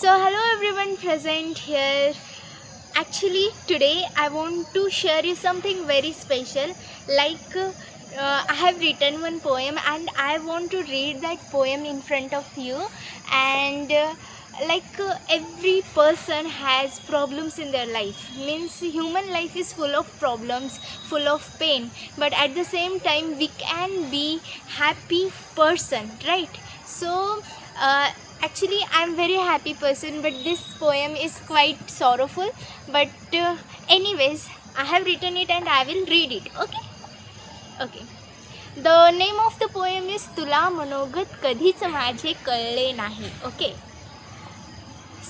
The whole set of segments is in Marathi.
So hello everyone present here. Actually today I want to share you something very special. I have written one poem and I want to read that poem in front of you. And every person has problems in their life. Means human life is full of problems, full of pain. But at the same time we can be happy person, right? So actually I'm very happy person, but this poem is quite sorrowful. But anyways, I have written it and I will read it. Okay. The name of the poem is तुला मनोगत कधीच माझे कळले नाही. Okay.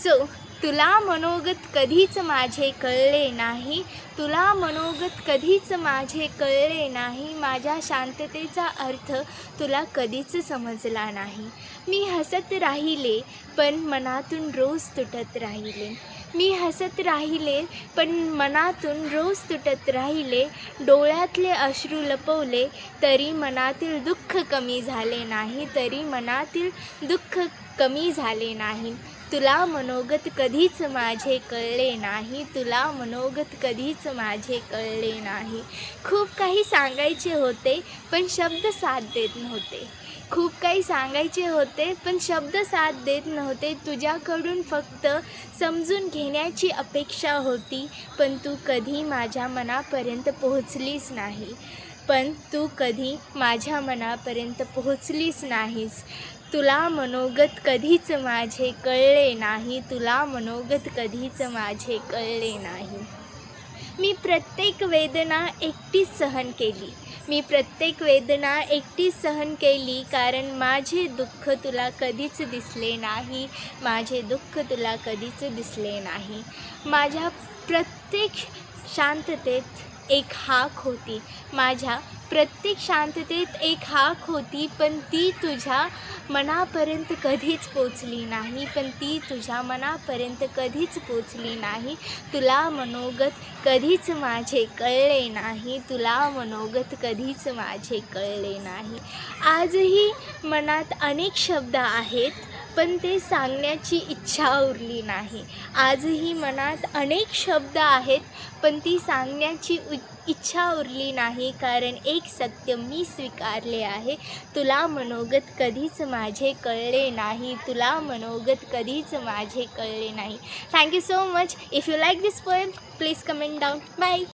So तुला मनोगत कधीच माझे कळले नाही, तुला मनोगत कधीच माझे कळले नाही, माझ्या शांततेचा अर्थ तुला कधीच समजला नाही. मी हसत राहिले पण मनातून रोज तुटत राहिले, मी हसत राहिले पण मनातून रोज तुटत राहिले, डोळ्यातले अश्रू लपवले तरी मनातील दुःख कमी झाले नाही, तरी मनातील दुःख कमी झाले नाही. तुला मनोगत कधीच माझे कळले नाही, तुला मनोगत कधीच माझे कळले नाही. खूप काही सांगायचे होते पण शब्द साथ देत नव्हते, खूप काही सांगायचे होते पण शब्द साथ देत नव्हते. तुझ्याकडून फक्त समजून घेण्याची अपेक्षा होती, पण तू कधी माझ्या मनापर्यंत पोहोचलीस नाही, पण तू कधी माझ्या मनापर्यंत पोहोचलीस नाहीस. तुला मनोगत कधीच माझे कळले नाही, तुला मनोगत कधीच माझे कळले नाही. मी प्रत्येक वेदना एकटीच सहन केली, मी प्रत्येक वेदना एकटीच सहन केली, कारण माझे दुःख तुला कधीच दिसले नाही, माझे दुःख तुला कधीच दिसले नाही. माझ्या प्रत्येक शांततेत एक हाक होती, माझ्या प्रत्येक शांततेत एक हाक होती, पण ती तुझ्या मनापर्यंत कधीच पोचली नाही, पण ती तुझ्या मनापर्यंत कधीच पोचली नाही. तुला मनोगत कधीच माझे कळले नाही, तुला मनोगत कधीच माझे कळले नाही. आजही मनात अनेक शब्द आहेत पण ते सांगण्याची इच्छा उरली नाही, आजही मनात अनेक शब्द आहेत पण ती सांगण्याची इच्छा उरली नाही, कारण एक सत्य मी स्वीकारले आहे. तुला मनोगत कधीच माझे कळले नाही, तुला मनोगत कधीच माझे कळले नाही. Thank you so much. If you like this poem please comment down. Bye.